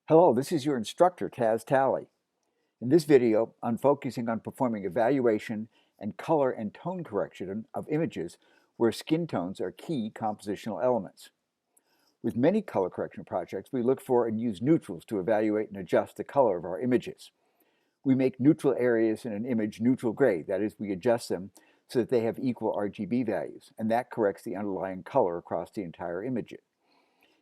Hello, this is your instructor, Taz Talley. In this video, I'm focusing on performing evaluation and color and tone correction of images where skin tones are key compositional elements. With many color correction projects, we look for and use neutrals to evaluate and adjust the color of our images. We make neutral areas in an image neutral gray, that is, we adjust them so that they have equal RGB values, and that corrects the underlying color across the entire image.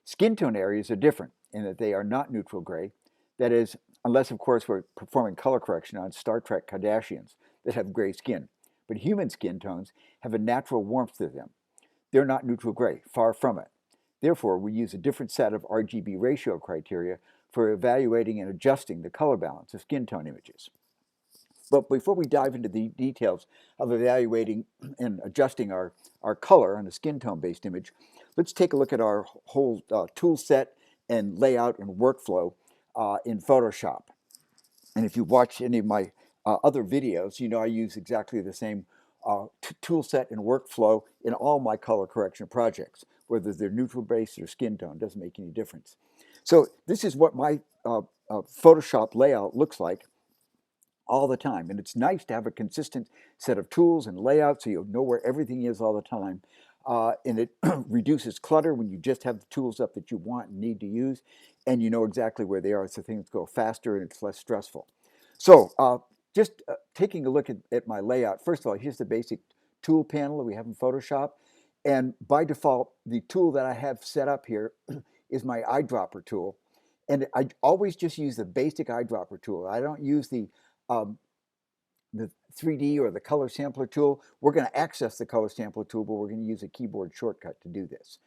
Skin tone areas are different in that they are not neutral gray. That is, unless of course we're performing color correction on Star Trek Kardashians that have gray skin. But human skin tones have a natural warmth to them. They're not neutral gray, far from it. Therefore, we use a different set of RGB ratio criteria for evaluating and adjusting the color balance of skin tone images. But before we dive into the details of evaluating and adjusting our color on a skin tone based image, let's take a look at our whole tool set and layout and workflow in Photoshop. And if you watch any of my other videos, you know I use exactly the same tool set and workflow in all my color correction projects, whether they're neutral based or skin tone, doesn't make any difference. So this is what my Photoshop layout looks like all the time. And it's nice to have a consistent set of tools and layouts so you'll know where everything is all the time. And it reduces clutter when you just have the tools up that you want and need to use, and you know exactly where they are so things go faster and it's less stressful. So just taking a look at my layout, first of all, here's the basic tool panel that we have in Photoshop. And by default, the tool that I have set up here is my eyedropper tool. And I always just use the basic eyedropper tool. I don't use the 3D or the color sampler tool. We're going to access the color sampler tool, but we're going to use a keyboard shortcut to do this.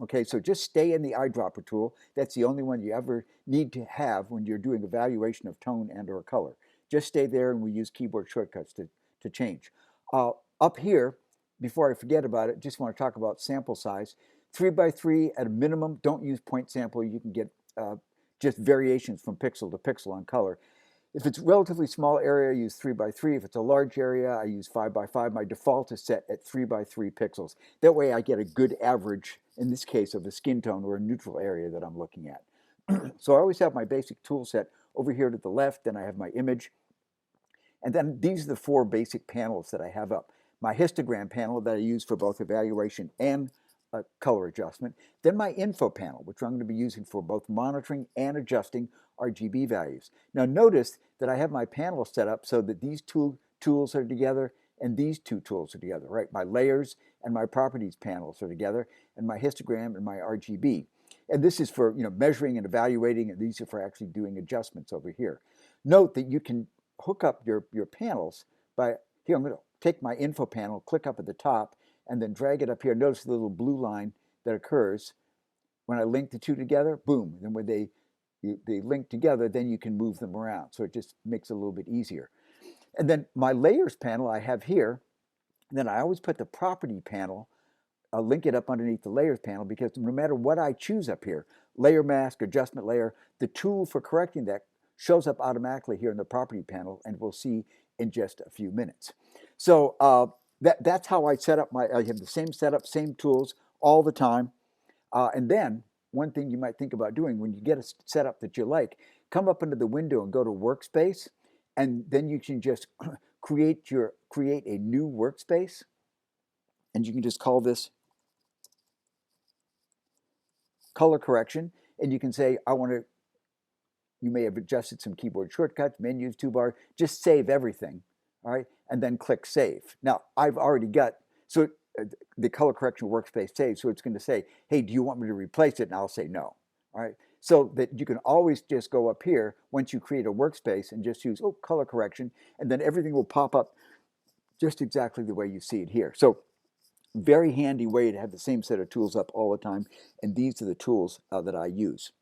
Okay, so just stay in the eyedropper tool. That's the only one you ever need to have when you're doing evaluation of tone and or color. Just stay there, and we use keyboard shortcuts to change. Up here, before I forget about it, just want to talk about sample size. 3x3 at a minimum. Don't use point sample. You can get just variations from pixel to pixel on color. If it's a relatively small area, I use 3x3. If it's a large area, I use 5x5. My default is set at 3x3 pixels. That way I get a good average, in this case, of a skin tone or a neutral area that I'm looking at. So I always have my basic tool set over here to the left, then I have my image. And then these are the four basic panels that I have up. My histogram panel that I use for both evaluation and color adjustment. Then my info panel, which I'm going to be using for both monitoring and adjusting RGB values. Now notice that I have my panel set up so that these two tools are together and these two tools are together, right? My layers and my properties panels are together, and my histogram and my RGB. And this is for measuring and evaluating, and these are for actually doing adjustments over here. Note that you can hook up your panels by, here I'm going to take my info panel, click up at the top, and then drag it up here. Notice the little blue line that occurs when I link the two together, boom. And when they link together, then you can move them around. So it just makes it a little bit easier. And then my layers panel I have here, and then I always put the property panel, I'll link it up underneath the layers panel, because no matter what I choose up here, layer mask, adjustment layer, the tool for correcting that shows up automatically here in the property panel, and we'll see in just a few minutes. So that's how I set up I have the same setup, same tools all the time. And then one thing you might think about doing when you get a setup that you like, come up into the window and go to workspace, and then you can just create a new workspace, and you can just call this color correction, and you can say, you may have adjusted some keyboard shortcuts, menus, toolbar, just save everything, all right, and then click save. Now, I've already got, the color correction workspace saved, so it's going to say, hey, do you want me to replace it? And I'll say no, all right? So that you can always just go up here once you create a workspace and just use, color correction, and then everything will pop up just exactly the way you see it here. So very handy way to have the same set of tools up all the time, and these are the tools that I use.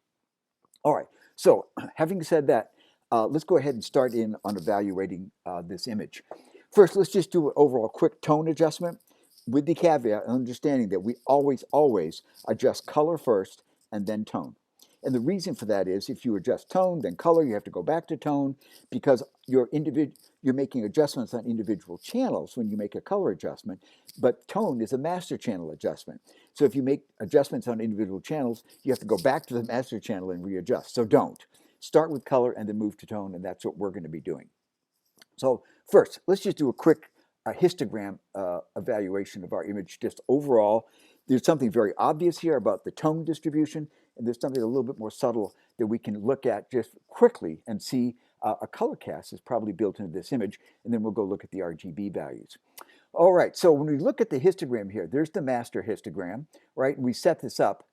All right, so having said that, let's go ahead and start in on evaluating this image. First, let's just do an overall quick tone adjustment with the caveat and understanding that we always adjust color first and then tone. And the reason for that is if you adjust tone, then color, you have to go back to tone because you're making adjustments on individual channels when you make a color adjustment, but tone is a master channel adjustment. So if you make adjustments on individual channels, you have to go back to the master channel and readjust. So don't. Start with color and then move to tone, and that's what we're going to be doing. So first, let's just do a quick histogram evaluation of our image just overall. There's something very obvious here about the tone distribution, and there's something a little bit more subtle that we can look at just quickly and see a color cast is probably built into this image, and then we'll go look at the RGB values. All right, so when we look at the histogram here, there's the master histogram, right? And we set this up,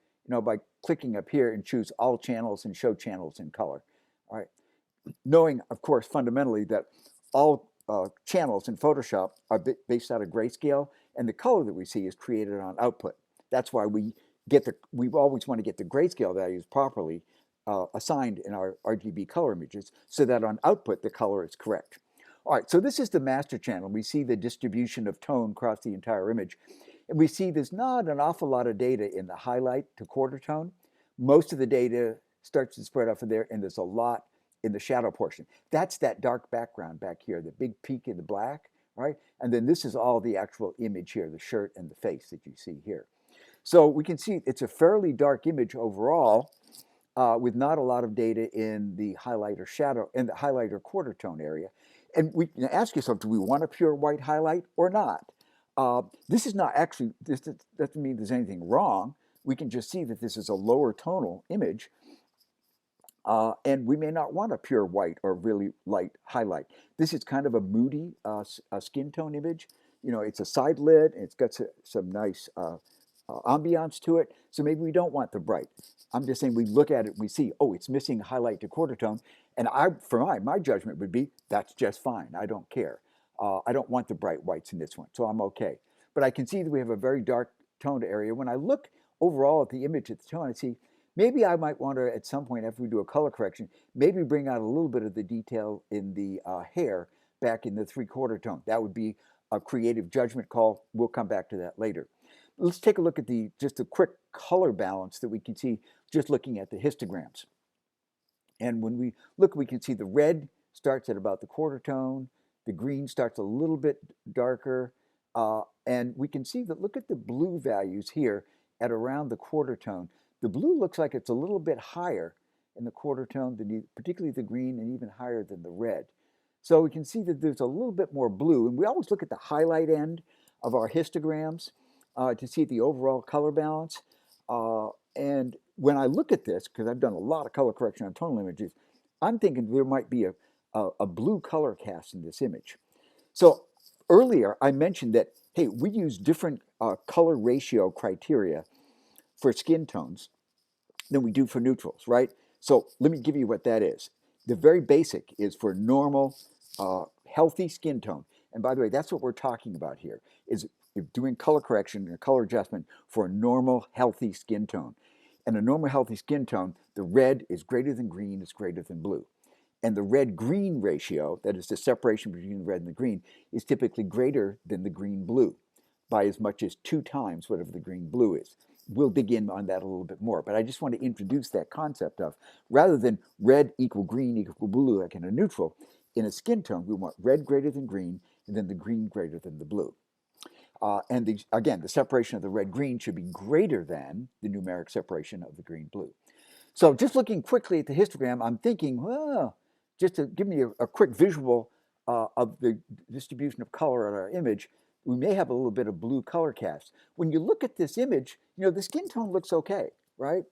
by clicking up here and choose all channels and show channels in color, all right? Knowing, of course, fundamentally that all channels in Photoshop are based out of grayscale, and the color that we see is created on output. That's why we always want to get the grayscale values properly assigned in our RGB color images so that on output the color is correct. All right, so this is the master channel. We see the distribution of tone across the entire image. And we see there's not an awful lot of data in the highlight to quarter tone. Most of the data starts to spread off of there, and there's a lot in the shadow portion. That's that dark background back here, the big peak in the black, right? And then this is all the actual image here, the shirt and the face that you see here. So we can see it's a fairly dark image overall with not a lot of data in the highlighter shadow, in the highlighter quarter tone area. And we can ask yourself, do we want a pure white highlight or not? This is not actually, this doesn't mean there's anything wrong. We can just see that this is a lower tonal image. And we may not want a pure white or really light highlight. This is kind of a moody skin tone image. It's a side lit, and it's got some nice ambiance to it. So maybe we don't want the bright. I'm just saying we look at it, we see, oh, it's missing highlight to quarter tone. And my judgment would be, that's just fine. I don't care. I don't want the bright whites in this one, so I'm okay. But I can see that we have a very dark toned area. When I look overall at the image at the tone, I see, maybe I might want to, at some point after we do a color correction, maybe bring out a little bit of the detail in the hair back in the 3/4 tone. That would be a creative judgment call. We'll come back to that later. Let's take a look at just a quick color balance that we can see just looking at the histograms. And when we look, we can see the red starts at about the quarter tone. The green starts a little bit darker. And we can see that, look at the blue values here at around the quarter tone. The blue looks like it's a little bit higher in the quarter tone than particularly the green, and even higher than the red. So we can see that there's a little bit more blue. And we always look at the highlight end of our histograms to see the overall color balance. And when I look at this, because I've done a lot of color correction on tonal images, I'm thinking there might be a blue color cast in this image. So earlier I mentioned that, hey, we use different color ratio criteria for skin tones than we do for neutrals, right? So let me give you what that is. The very basic is for normal, healthy skin tone. And by the way, that's what we're talking about here, is doing color correction and color adjustment for a normal, healthy skin tone. And a normal, healthy skin tone, the red is greater than green, is greater than blue. And the red-green ratio, that is the separation between the red and the green, is typically greater than the green-blue by as much as 2 times whatever the green-blue is. We'll dig in on that a little bit more, but I just want to introduce that concept of, rather than red equal green equal blue like in a neutral, in a skin tone, we want red greater than green, and then the green greater than the blue. And again, the separation of the red-green should be greater than the numeric separation of the green-blue. So just looking quickly at the histogram, I'm thinking, well, just to give me a quick visual of the distribution of color on our image, we may have a little bit of blue color cast. When you look at this image, the skin tone looks okay, right?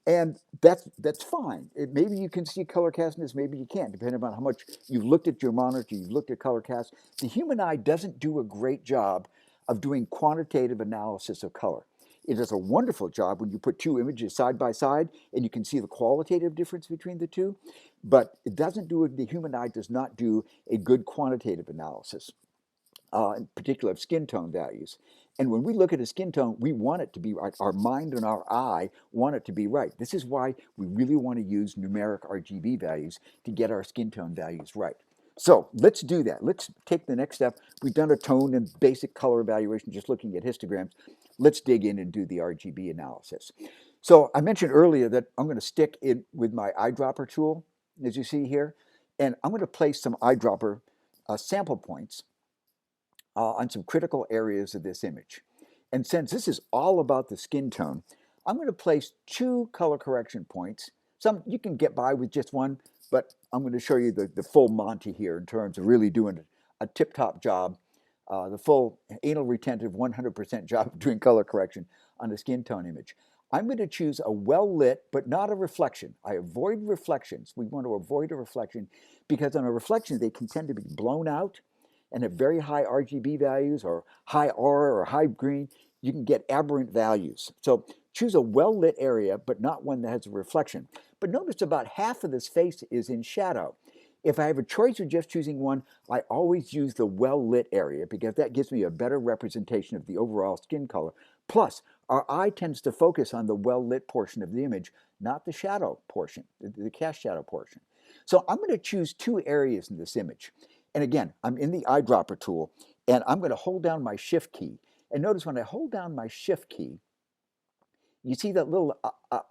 And that's fine. Maybe you can see color cast in this, maybe you can't, depending on how much you've looked at your monitor, you've looked at color cast. The human eye doesn't do a great job of doing quantitative analysis of color. It does a wonderful job when you put 2 images side by side and you can see the qualitative difference between the 2, but the human eye does not do a good quantitative analysis, in particular of skin tone values. And when we look at a skin tone, we want it to be right. Our mind and our eye want it to be right. This is why we really want to use numeric RGB values to get our skin tone values right. So let's do that. Let's take the next step. We've done a tone and basic color evaluation just looking at histograms. Let's dig in and do the RGB analysis. So I mentioned earlier that I'm going to stick it with my eyedropper tool, as you see here, and I'm going to place some eyedropper sample points on some critical areas of this image. And since this is all about the skin tone, I'm going to place 2 color correction points. Some you can get by with just one, but I'm going to show you the full Monty here in terms of really doing a tip-top job, the full anal retentive 100% job of doing color correction on the skin tone image. I'm going to choose a well-lit, but not a reflection. I avoid reflections. We want to avoid a reflection because on a reflection, they can tend to be blown out and have very high RGB values or high aura or high green. You can get aberrant values. So choose a well-lit area, but not one that has a reflection. But notice about half of this face is in shadow. If I have a choice of just choosing one, I always use the well-lit area because that gives me a better representation of the overall skin color. Plus, our eye tends to focus on the well-lit portion of the image, not the shadow portion, the cast shadow portion. So I'm going to choose 2 areas in this image. And again, I'm in the eyedropper tool, and I'm going to hold down my shift key. And notice when I hold down my shift key, you see that little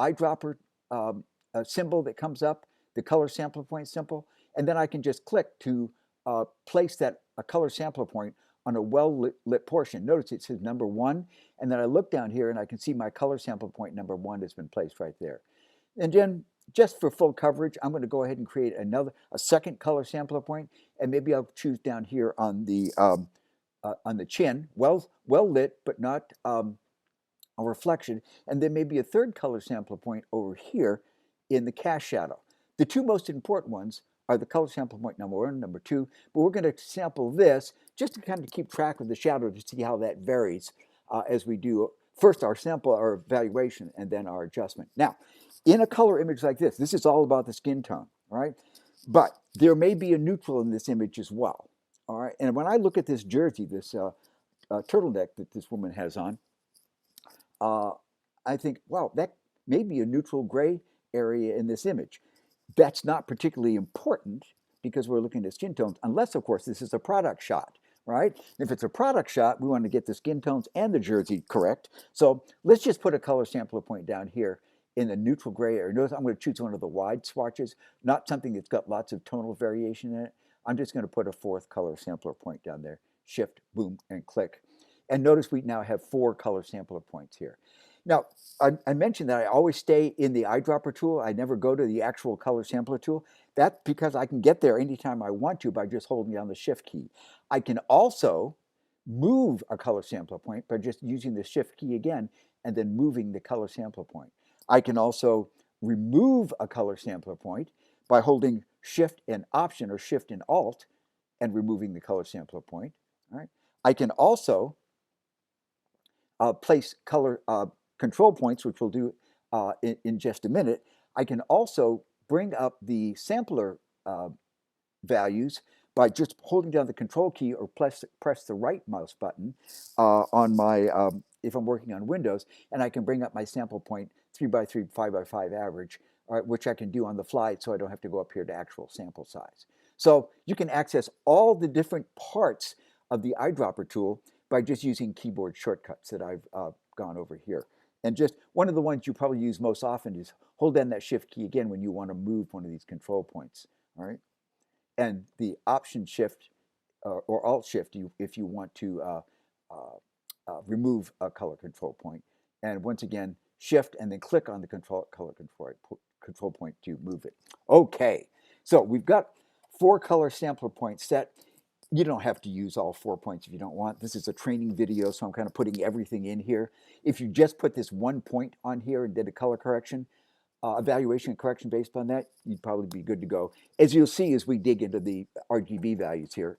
eyedropper symbol that comes up, the color sampler point symbol, and then I can just click to place that color sampler point on a well-lit portion. Notice it says number 1, and then I look down here and I can see my color sample point number 1 has been placed right there. And then just for full coverage, I'm going to go ahead and create a second color sampler point, and maybe I'll choose down here on the chin, well lit, but not a reflection, and then maybe a third color sampler point over here in the cast shadow. The 2 most important ones are the color sample point number 1 and number 2, but we're going to sample this just to kind of keep track of the shadow to see how that varies as we do first our sample, our evaluation, and then our adjustment. Now, in a color image like this, this is all about the skin tone, all right? But there may be a neutral in this image as well, all right? And when I look at this jersey, this turtleneck that this woman has on, I think, wow, that may be a neutral gray area in this image. That's not particularly important because we're looking at skin tones, unless, of course, this is a product shot, right? If it's a product shot, we want to get the skin tones and the jersey correct. So let's just put a color sampler point down here in the neutral gray area. Notice I'm going to choose one of the wide swatches, not something that's got lots of tonal variation in it. I'm just going to put a 4th color sampler point down there. Shift, boom, and click. And notice we now have 4 color sampler points here. Now, I mentioned that I always stay in the eyedropper tool. I never go to the actual color sampler tool. That's because I can get there anytime I want to by just holding down the shift key. I can also move a color sampler point by just using the shift key again and then moving the color sampler point. I can also remove a color sampler point by holding shift and option or shift and alt and removing the color sampler point. All right. I can also place color control points, which we'll do in just a minute. I can also bring up the sampler values by just holding down the control key or press the right mouse button on my, if I'm working on Windows, and I can bring up my sample point 3x3, 5x5 average, which I can do on the fly so I don't have to go up here to actual sample size. So you can access all the different parts of the eyedropper tool by just using keyboard shortcuts that I've gone over here. And just one of the ones you probably use most often is hold down that shift key again when you want to move one of these control points, all right? And the option shift or alt shift if you want to remove a color control point. And once again, shift and then click on the color control point to move it. Okay, so we've got 4 color sampler points set. You don't have to use all 4 points if you don't want. This is a training video, so I'm kind of putting everything in here. If you just put this 1 point on here and did a color correction, evaluation and correction based on that, you'd probably be good to go. As you'll see as we dig into the RGB values here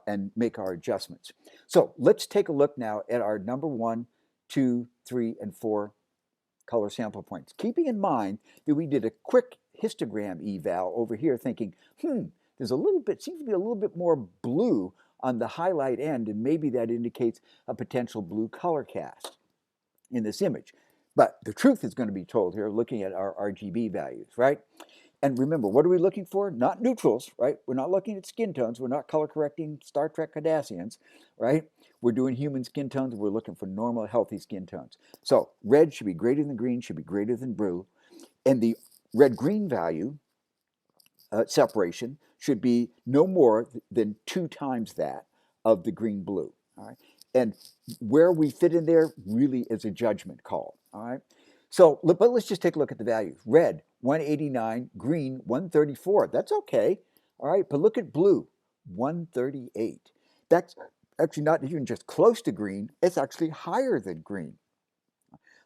and make our adjustments. So let's take a look now at our number 1, 2, 3, and 4 color sample points. Keeping in mind that we did a quick histogram eval over here thinking, there's a little bit, seems to be a little bit more blue on the highlight end, and maybe that indicates a potential blue color cast in this image. But the truth is going to be told here looking at our RGB values, right? And remember, what are we looking for? Not neutrals, right? We're not looking at skin tones. We're not color correcting Star Trek Cardassians, right? We're doing human skin tones. We're looking for normal, healthy skin tones. So red should be greater than green, should be greater than blue. And the red-green value separation should be no more than 2 times that of the green-blue, all right? And where we fit in there really is a judgment call, all right? So, but let's just take a look at the values. Red, 189, green, 134. That's okay, all right? But look at blue, 138. That's actually not even just close to green, it's actually higher than green.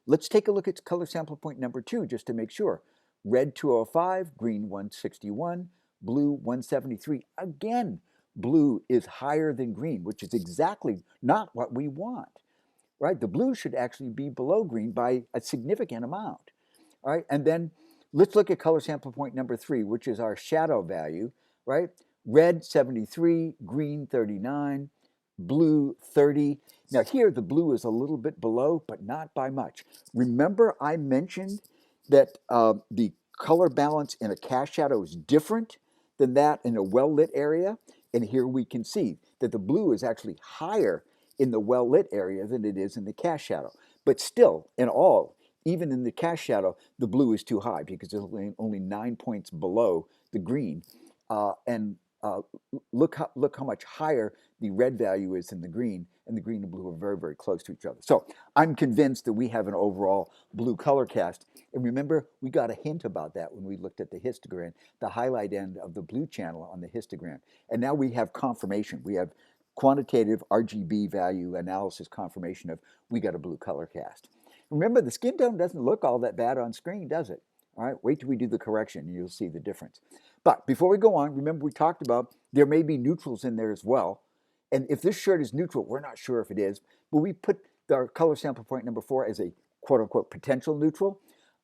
Let's take a look at color sample point number 2 just to make sure. Red 205, green 161, blue 173. Again, blue is higher than green, which is exactly not what we want, right? The blue should actually be below green by a significant amount, all right? And then let's look at color sample point number 3, which is our shadow value, right? Red 73, green 39, blue 30. Now here the blue is a little bit below, but not by much. Remember I mentioned that the color balance in a cast shadow is different than that in a well-lit area? And here we can see that the blue is actually higher in the well-lit area than it is in the cast shadow. But still, in all, even in the cast shadow, the blue is too high because it's only 9 points below the green. And look how much higher the red value is than the green, and the green and blue are very, very close to each other. So I'm convinced that we have an overall blue color cast. And remember, we got a hint about that when we looked at the histogram, the highlight end of the blue channel on the histogram. And now we have confirmation. We have quantitative RGB value analysis confirmation of we got a blue color cast. Remember, the skin tone doesn't look all that bad on screen, does it? All right, wait till we do the correction and you'll see the difference. But before we go on, remember we talked about there may be neutrals in there as well. And if this shirt is neutral, we're not sure if it is, but we put our color sample point number 4 as a quote unquote potential neutral,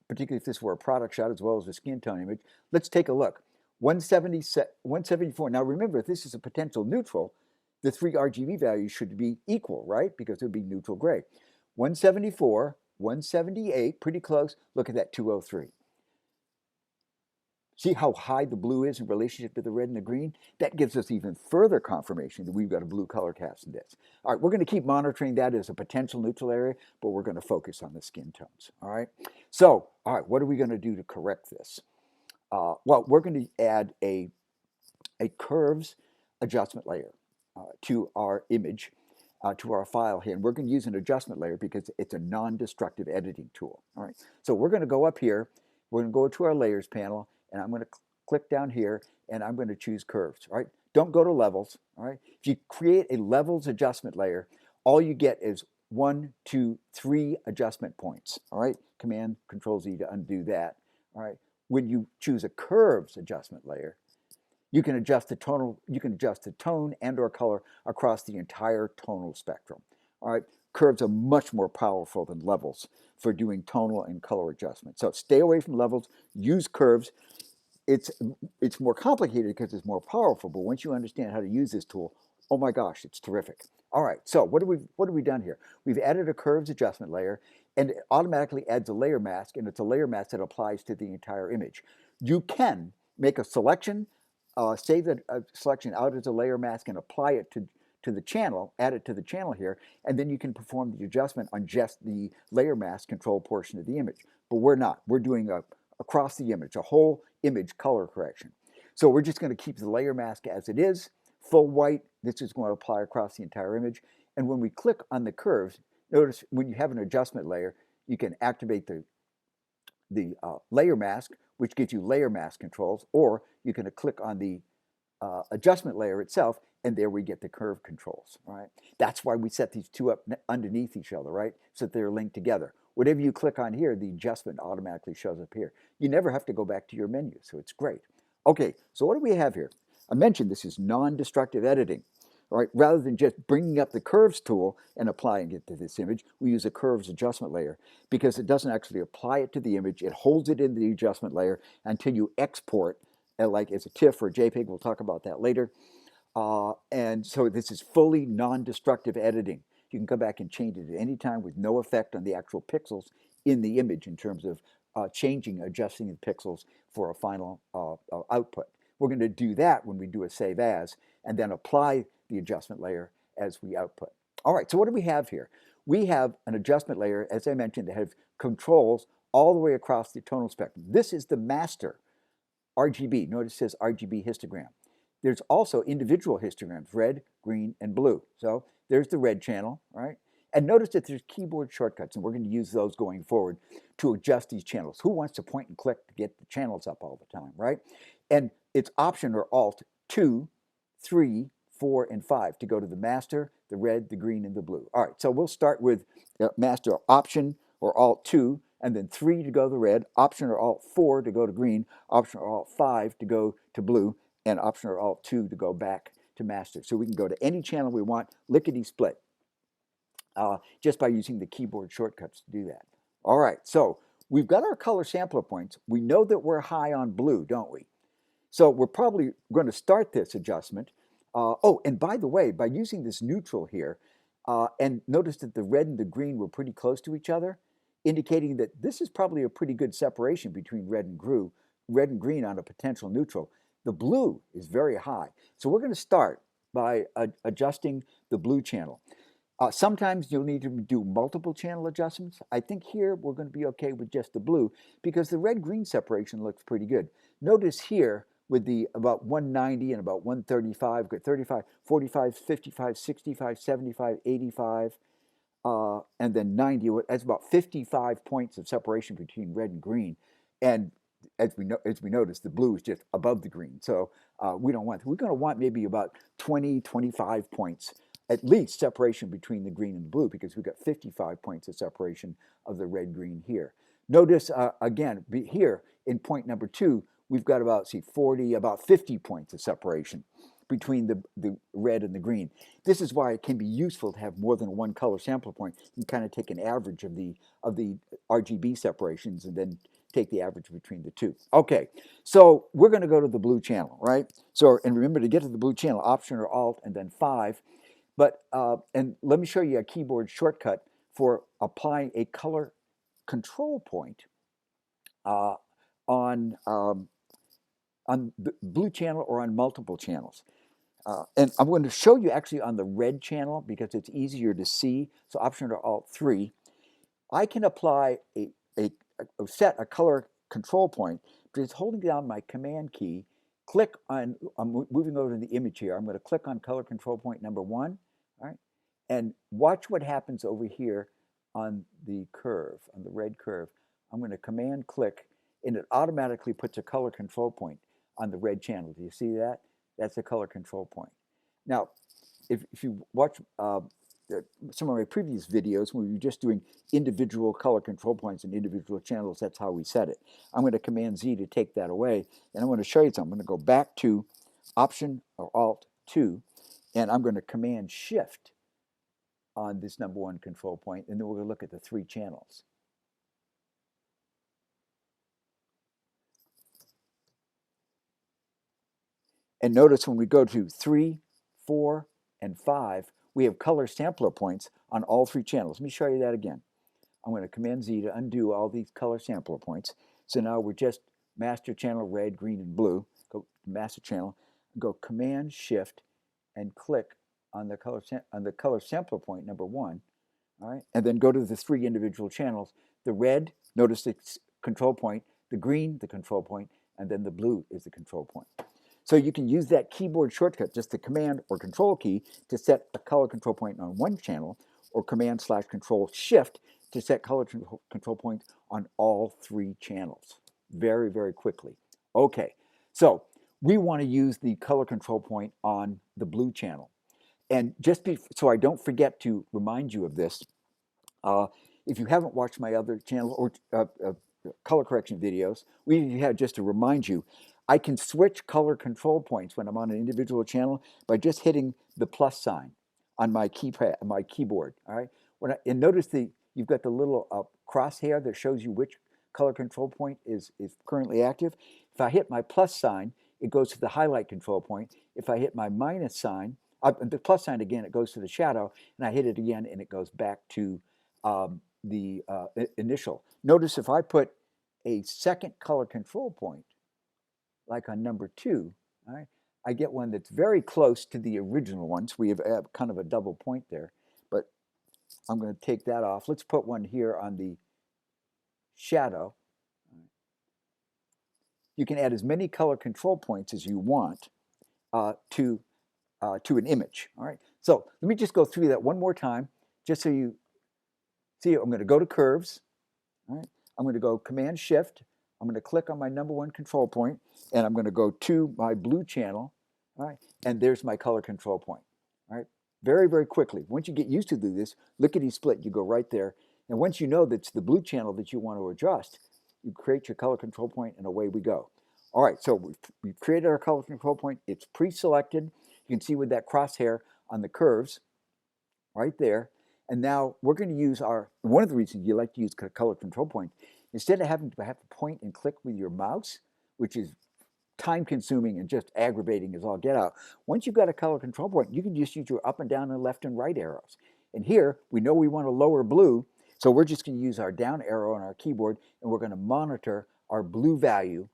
particularly if this were a product shot as well as a skin tone image. Let's take a look. 174. Now remember, if this is a potential neutral, the 3 RGB values should be equal, right? Because it would be neutral gray. 174, 178, pretty close. Look at that 203. See how high the blue is in relationship to the red and the green? That gives us even further confirmation that we've got a blue color cast in this. All right, we're going to keep monitoring that as a potential neutral area, but we're going to focus on the skin tones. All right, so, all right, what are we going to do to correct this? Well, we're going to add a curves adjustment layer to our image, to our file here. And we're going to use an adjustment layer because it's a non-destructive editing tool. All right, so we're going to go up here. We're going to go to our layers panel, and I'm going to click down here, and I'm going to choose curves. All right, don't go to levels. All right, if you create a levels adjustment layer, all you get is 1, 2, 3 adjustment points. All right, Command Control Z to undo that. All right, when you choose a curves adjustment layer, you can adjust the tone and or color across the entire tonal spectrum. All right, curves are much more powerful than levels for doing tonal and color adjustment. So stay away from levels, use curves. It's more complicated because it's more powerful, but once you understand how to use this tool, oh my gosh, it's terrific. All right, so what have we done here? We've added a curves adjustment layer, and it automatically adds a layer mask, and it's a layer mask that applies to the entire image. You can make a selection, save the selection out as a layer mask and apply it to the channel, add it to the channel here, and then you can perform the adjustment on just the layer mask control portion of the image. But we're not. We're doing across the image, a whole image color correction. So we're just going to keep the layer mask as it is, full white. This is going to apply across the entire image. And when we click on the curves, notice when you have an adjustment layer, you can activate the layer mask, which gives you layer mask controls, or you can click on the adjustment layer itself, and there we get the curve controls, right? That's why we set these two up underneath each other, right? So that they're linked together. Whatever you click on here, the adjustment automatically shows up here. You never have to go back to your menu, so it's great. Okay, so what do we have here? I mentioned this is non-destructive editing. Right? Rather than just bringing up the curves tool and applying it to this image, we use a curves adjustment layer because it doesn't actually apply it to the image. It holds it in the adjustment layer until you export, like as a TIFF or a JPEG. We'll talk about that later. And so this is fully non-destructive editing. You can come back and change it at any time with no effect on the actual pixels in the image in terms of changing, adjusting the pixels for a final output. We're going to do that when we do a save as, and then apply the adjustment layer as we output. All right, so what do we have here? We have an adjustment layer, as I mentioned, that has controls all the way across the tonal spectrum. This is the master RGB. Notice it says RGB histogram. There's also individual histograms, red, green, and blue. So there's the red channel, right? And notice that there's keyboard shortcuts, and we're going to use those going forward to adjust these channels. Who wants to point and click to get the channels up all the time, right? And it's Option or Alt 2, 3, 4, and 5 to go to the master, the red, the green, and the blue. All right, so we'll start with master Option or Alt 2, and then 3 to go to the red, Option or Alt 4 to go to green, Option or Alt 5 to go to blue, and Option or Alt 2 to go back to master. So we can go to any channel we want, lickety-split, just by using the keyboard shortcuts to do that. All right, so we've got our color sampler points. We know that we're high on blue, don't we? So we're probably going to start this adjustment. Oh, and by the way, by using this neutral here, and notice that the red and the green were pretty close to each other, indicating that this is probably a pretty good separation between red and green on a potential neutral. The blue is very high. So we're going to start by adjusting the blue channel. Sometimes you'll need to do multiple channel adjustments. I think here we're going to be okay with just the blue because the red-green separation looks pretty good. Notice here with the about 190 and about 135, got 35, 45, 55, 65, 75, 85, and then 90. That's about 55 points of separation between red and green. And as we notice, the blue is just above the green. So we're going to want maybe about 20, 25 points at least separation between the green and the blue because we've got 55 points of separation of the red-green here. Notice again here in point number 2, we've got about 50 points of separation between the red and the green. This is why it can be useful to have more than one color sampler point. You can kind of take an average of the RGB separations and then take the average between the two. Okay, so we're going to go to the blue channel, right? So, and remember to get to the blue channel, Option or Alt and then 5. But, and let me show you a keyboard shortcut for applying a color control point on the blue channel or on multiple channels. And I'm going to show you actually on the red channel because it's easier to see. So Option or Alt 3. I can apply set a color control point just holding down my Command key. Click on, I'm moving over to the image here. I'm going to click on color control point number 1. All right, and watch what happens over here on the curve, on the red curve. I'm going to Command click, and it automatically puts a color control point on the red channel. Do you see that? That's a color control point. Now, if you watch some of my previous videos, when we were just doing individual color control points and individual channels, that's how we set it. I'm going to Command Z to take that away, and I'm going to show you something. I'm going to go back to Option or Alt 2, and I'm going to Command Shift on this number 1 control point, and then we're going to look at the 3 channels. And notice when we go to 3, 4, and 5, we have color sampler points on all 3 channels. Let me show you that again. I'm going to Command Z to undo all these color sampler points. So now we're just master channel red, green, and blue. Go to master channel, go Command Shift, and click on the color sampler point number 1. All right, and then go to the 3 individual channels. The red, notice the control point. The green, the control point, and then the blue is the control point. So you can use that keyboard shortcut, just the Command or Control key, to set a color control point on 1 channel, or Command/Control Shift to set color control points on all 3 channels. Very, very quickly. Okay, so we want to use the color control point on the blue channel. And just so I don't forget to remind you of this, if you haven't watched my other channel or color correction videos, we had just to remind you, I can switch color control points when I'm on an individual channel by just hitting the plus sign on my keyboard. All right, and notice you've got the little crosshair that shows you which color control point is currently active. If I hit my plus sign, it goes to the highlight control point. If I hit my minus sign, the plus sign again, it goes to the shadow, and I hit it again, and it goes back to the initial. Notice if I put a second color control point, like on number 2, all right, I get one that's very close to the original one. So we have kind of a double point there. But I'm going to take that off. Let's put one here on the shadow. You can add as many color control points as you want to an image. All right. So let me just go through that one more time, just so you see. I'm going to go to Curves. All right. I'm going to go Command Shift. I'm going to click on my number 1 control point, and I'm going to go to my blue channel. All right. And there's my color control point. All right. Very, very quickly. Once you get used to do this, lickety split, you go right there. And once you know that's the blue channel that you want to adjust, you create your color control point, and away we go. All right, so we've created our color control point. It's pre-selected. You can see with that crosshair on the curves right there. And now we're going to use one of the reasons you like to use color control point, instead of having to point and click with your mouse, which is time consuming and just aggravating as all get out. Once you've got a color control point, you can just use your up and down and left and right arrows. And here, we know we want to lower blue, so we're just going to use our down arrow on our keyboard, and we're going to monitor our blue value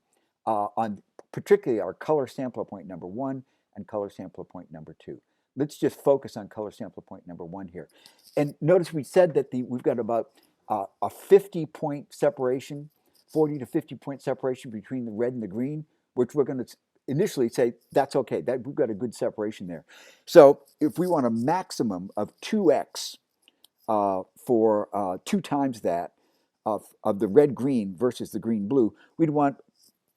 on particularly our color sampler point number 1 and color sampler point number 2. Let's just focus on color sampler point number 1 here. And notice we said that we've got about a 50-point separation, 40 to 50-point separation between the red and the green, which we're going to initially say that's okay. We've got a good separation there. So if we want a maximum of 2x for 2 times that of the red-green versus the green-blue, we'd want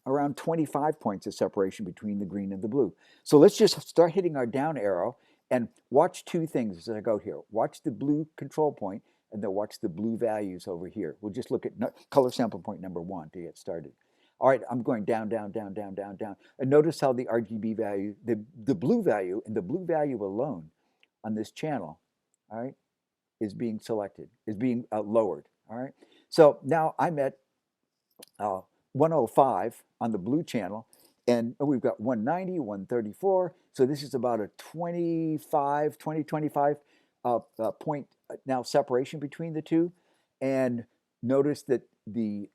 around 25 points of separation between the green and the blue. So let's just start hitting our down arrow and watch 2 things as I go here. Watch the blue control point, and then watch the blue values over here. We'll just look at color sample point number 1 to get started. All right, I'm going down, down, down, down, down, down. And notice how the RGB value, the blue value, and the blue value alone on this channel, all right, is being selected, is being lowered. All right, so now I'm at 105 on the blue channel, and we've got 190, 134. So this is about a 25 point now separation between the two. And notice that the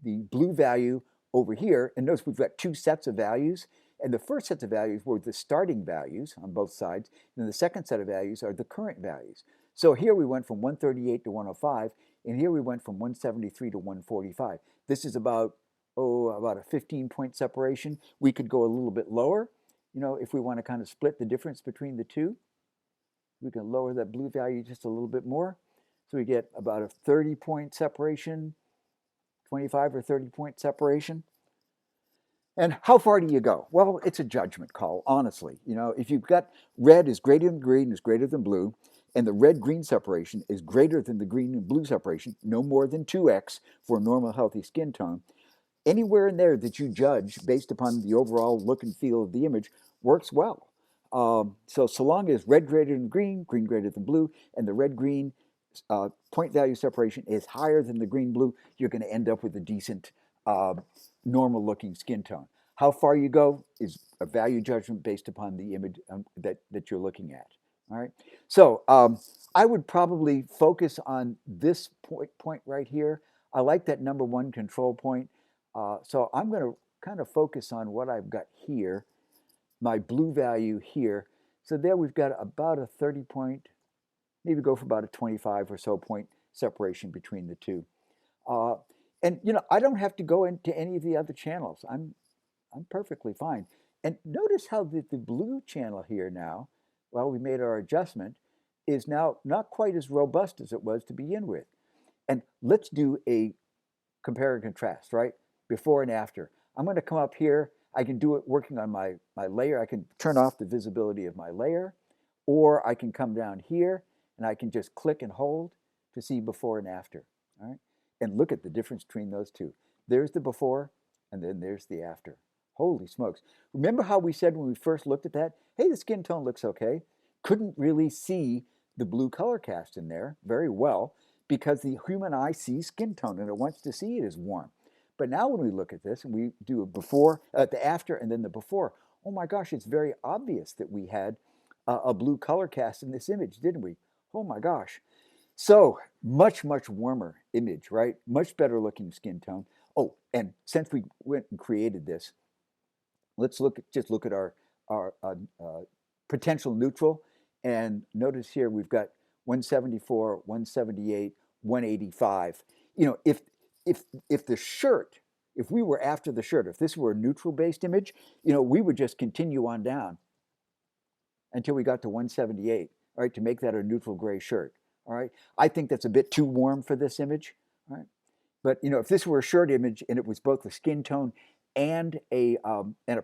blue value over here, and notice we've got 2 sets of values. And the first set of values were the starting values on both sides. And the second set of values are the current values. So here we went from 138 to 105, and here we went from 173 to 145. This is about a 15-point separation. We could go a little bit lower, if we want to kind of split the difference between the two. We can lower that blue value just a little bit more. So we get about a 30-point separation, 25 or 30-point separation. And how far do you go? Well, it's a judgment call, honestly. If you've got red is greater than green is greater than blue, and the red-green separation is greater than the green and blue separation, no more than 2x for a normal healthy skin tone, anywhere in there that you judge based upon the overall look and feel of the image works well. So long as red greater than green, green greater than blue, and the red-green point value separation is higher than the green-blue, you're going to end up with a decent normal-looking skin tone. How far you go is a value judgment based upon the image that you're looking at. All right. So I would probably focus on this point right here. I like that number 1 control point. So I'm going to kind of focus on what I've got here, my blue value here. So there we've got about a 30-point, maybe go for about a 25 or so point separation between the two. And I don't have to go into any of the other channels. I'm perfectly fine. And notice how the blue channel here now, well, we made our adjustment, is now not quite as robust as it was to begin with. And let's do a compare and contrast, right? Before and after. I'm going to come up here. I can do it working on my layer. I can turn off the visibility of my layer, or I can come down here and I can just click and hold to see before and after. All right? And look at the difference between those two. There's the before, and then there's the after. Holy smokes. Remember how we said when we first looked at that, hey, the skin tone looks okay. Couldn't really see the blue color cast in there very well because the human eye sees skin tone and it wants to see it as warm. But now when we look at this and we do a before, the after and then the before, oh my gosh, it's very obvious that we had a blue color cast in this image, didn't we? Oh my gosh. So much, much warmer image, right? Much better looking skin tone. Oh, and since we went and created this, let's just look at our potential neutral, and notice here we've got 174, 178, 185. You know, if the shirt, if we were after the shirt, if this were a neutral based image, you know, we would just continue on down until we got to 178, all right, to make that a neutral gray shirt. All right, I think that's a bit too warm for this image. All right, but you know, if this were a shirt image and it was both the skin tone and a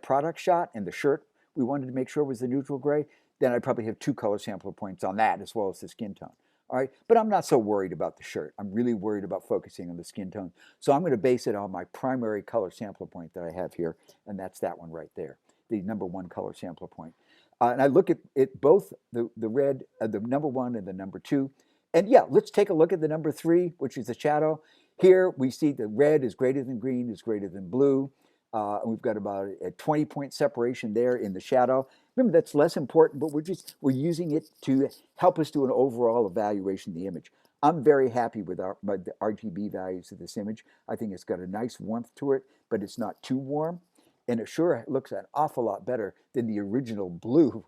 product shot, and the shirt we wanted to make sure was the neutral gray, then I'd probably have 2 color sampler points on that as well as the skin tone. All right, but I'm not so worried about the shirt. I'm really worried about focusing on the skin tone. So I'm going to base it on my primary color sampler point that I have here, and that's that one right there, the number 1 color sampler point. And I look at it both the red, the number 1 and the number 2. And yeah, let's take a look at the number 3, which is the shadow. Here we see the red is greater than green, is greater than blue. And we've got about a 20-point separation there in the shadow. Remember, that's less important, but we're using it to help us do an overall evaluation of the image. I'm very happy with the RGB values of this image. I think it's got a nice warmth to it, but it's not too warm. And it sure looks an awful lot better than the original blue,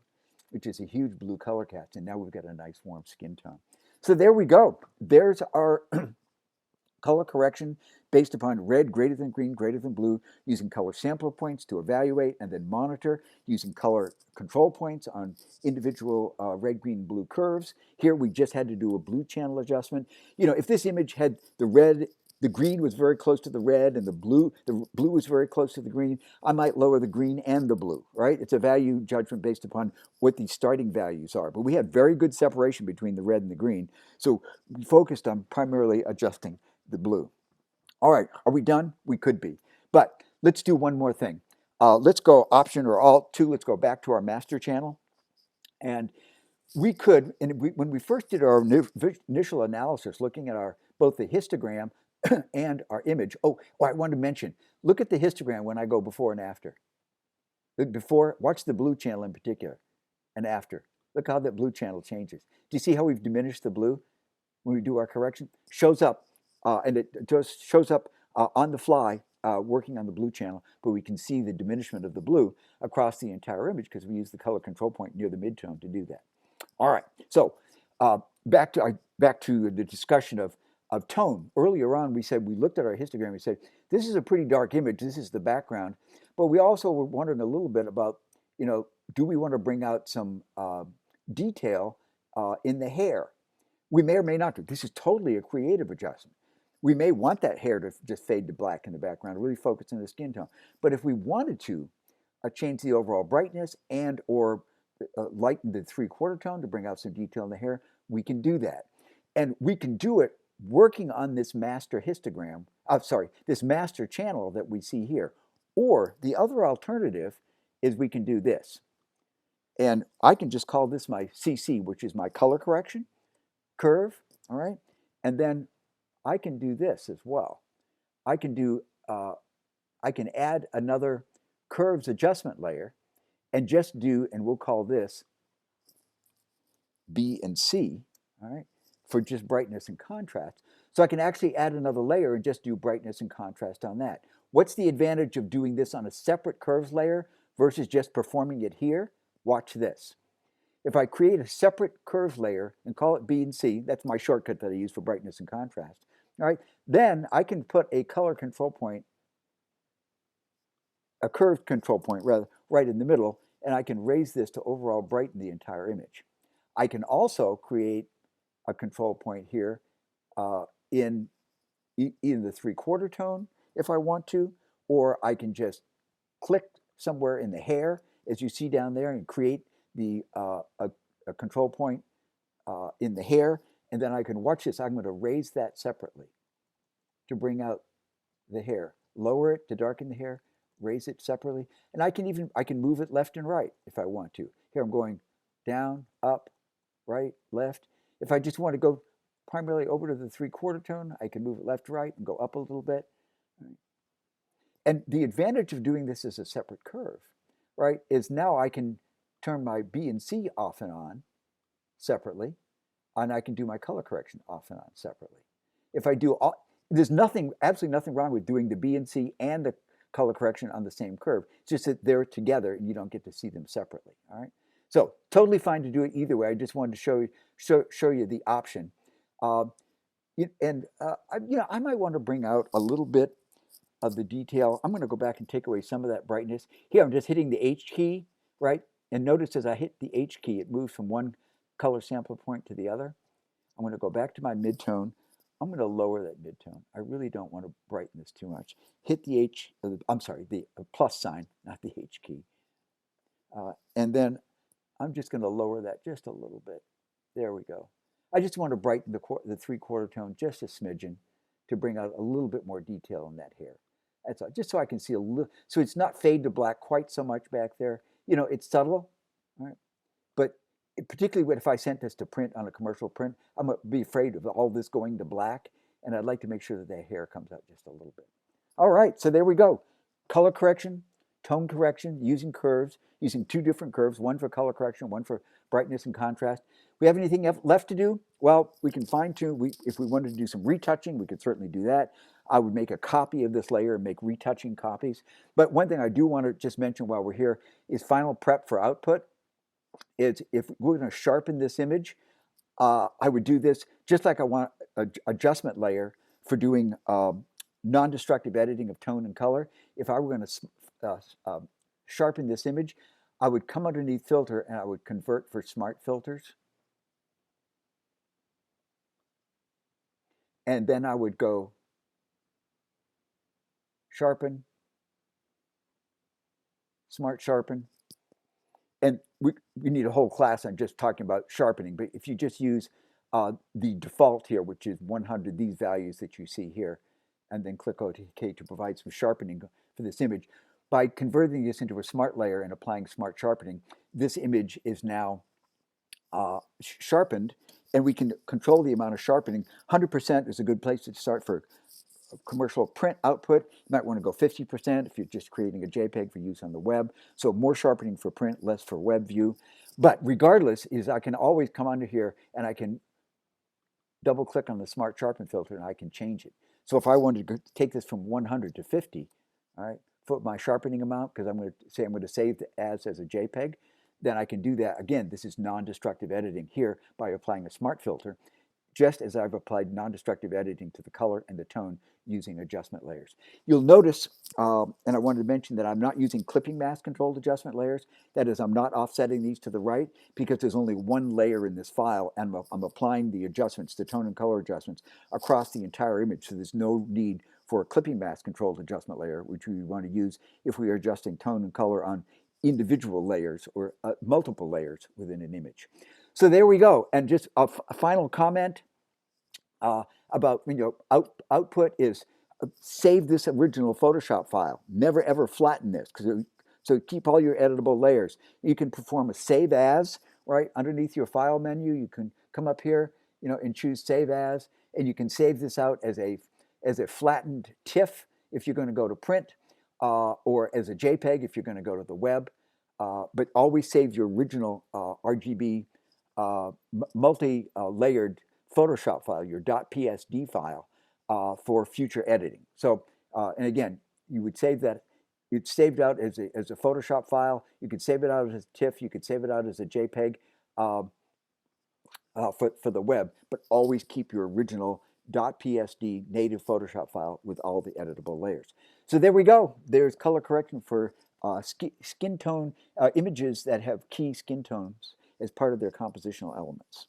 which is a huge blue color cast. And now we've got a nice warm skin tone. So there we go. There's our color correction based upon red greater than green greater than blue, using color sampler points to evaluate and then monitor, using color control points on individual red, green, blue curves. Here we just had to do a blue channel adjustment. You know, if this image had the green was very close to the red and the blue was very close to the green, I might lower the green and the blue, right? It's a value judgment based upon what the starting values are. But we had very good separation between the red and the green. So we focused on primarily adjusting the blue. All right, are we done? We could be. But let's do one more thing. Let's go Option or Alt 2. Let's go back to our master channel. And we could, when we first did our initial analysis, looking at both the histogram and our image. Oh, I wanted to mention, look at the histogram when I go before and after. Before, watch the blue channel in particular, and after. Look how that blue channel changes. Do you see how we've diminished the blue when we do our correction? Shows up, and it just shows up on the fly, working on the blue channel, but we can see the diminishment of the blue across the entire image because we use the color control point near the midtone to do that. All right, so back to the discussion of tone. Earlier on, we looked at our histogram. We said this is a pretty dark image. This is the background, but we also were wondering a little bit about, you know, do we want to bring out some detail in the hair? We may or may not do. This is totally a creative adjustment. We may want that hair to just fade to black in the background, really focus on the skin tone. But if we wanted to change the overall brightness and or lighten the 3/4 tone to bring out some detail in the hair, we can do that. And we can do it working on this master histogram, this master channel that we see here. Or the other alternative is we can do this. And I can just call this my CC, which is my color correction curve, all right? And then I can do this as well. I can add another curves adjustment layer and we'll call this B and C, all right, for just brightness and contrast. So I can actually add another layer and just do brightness and contrast on that. What's the advantage of doing this on a separate curves layer versus just performing it here? Watch this. If I create a separate curves layer and call it B and C, that's my shortcut that I use for brightness and contrast, all right, then I can put a color control point, a curve control point rather, right in the middle, and I can raise this to overall brighten the entire image. I can also create a control point here in the 3/4 tone if I want to, or I can just click somewhere in the hair, as you see down there, and create a control point in the hair, and then I can watch this. I'm going to raise that separately to bring out the hair, lower it to darken the hair, raise it separately, and I can move it left and right if I want to. Here I'm going down, up, right, left. If I just want to go primarily over to the 3/4 tone, I can move it left to right and go up a little bit. And the advantage of doing this as a separate curve, right, is now I can turn my B and C off and on separately, and I can do my color correction off and on separately. If I do all, There's nothing, absolutely nothing wrong with doing the B and C and the color correction on the same curve. It's just that they're together and you don't get to see them separately. All right. So totally fine to do it either way. I just wanted to show you the option. I might want to bring out a little bit of the detail. I'm going to go back and take away some of that brightness. Here, I'm just hitting the H key, right? And notice as I hit the H key, it moves from one color sampler point to the other. I'm going to go back to my midtone. I'm going to lower that midtone. I really don't want to brighten this too much. Hit the the plus sign, not the H key. And then I'm just going to lower that just a little bit. There we go. I just want to brighten the 3/4 tone just a smidgen to bring out a little bit more detail in that hair. That's all, just so I can see a little, so it's not fade to black quite so much back there. You know, it's subtle, right? But particularly if I sent this to print on a commercial print, I'm going to be afraid of all this going to black, and I'd like to make sure that the hair comes out just a little bit. All right, so there we go. Color correction, tone correction, using curves, using two different curves, one for color correction, one for brightness and contrast. We have anything left to do? Well, we can fine tune. If we wanted to do some retouching, we could certainly do that. I would make a copy of this layer and make retouching copies. But one thing I do want to just mention while we're here is final prep for output. Is if we're going to sharpen this image, I would do this just like I want an adjustment layer for doing non-destructive editing of tone and color. If I were going to sharpen this image, I would come underneath filter and I would convert for smart filters. And then I would go sharpen, smart sharpen. And we need a whole class on just talking about sharpening. But if you just use the default here, which is 100, these values that you see here, and then click OK to provide some sharpening for this image, by converting this into a smart layer and applying smart sharpening, this image is now sharpened, and we can control the amount of sharpening. 100% is a good place to start for commercial print output. You might want to go 50% if you're just creating a JPEG for use on the web. So more sharpening for print, less for web view. But regardless, I can always come under here and I can double click on the Smart Sharpen filter and I can change it. So if I wanted to take this from 100 to 50, all right, for my sharpening amount, because I'm going to say I'm going to save the as a JPEG, then I can do that. Again, this is non-destructive editing here by applying a smart filter, just as I've applied non-destructive editing to the color and the tone using adjustment layers. You'll notice, and I wanted to mention that I'm not using clipping mask controlled adjustment layers. That is, I'm not offsetting these to the right because there's only one layer in this file, and I'm applying the adjustments, the tone and color adjustments, across the entire image, so there's no need for a clipping mask controlled adjustment layer, which we want to use if we are adjusting tone and color on individual layers or multiple layers within an image. So there we go. And just a final comment about output is save this original Photoshop file. Never ever flatten this, so keep all your editable layers. You can perform a save as, right underneath your file menu. You can come up here, and choose save as, and you can save this out as a flattened TIFF if you're going to go to print, or as a JPEG if you're going to go to the web. But always save your original RGB multi-layered Photoshop file, your .psd file, for future editing. So, and again, you would save that. It's saved out as a Photoshop file. You could save it out as a TIFF. You could save it out as a JPEG for the web, but always keep your original .psd native Photoshop file with all the editable layers. So there we go. There's color correction for skin tone images that have key skin tones as part of their compositional elements.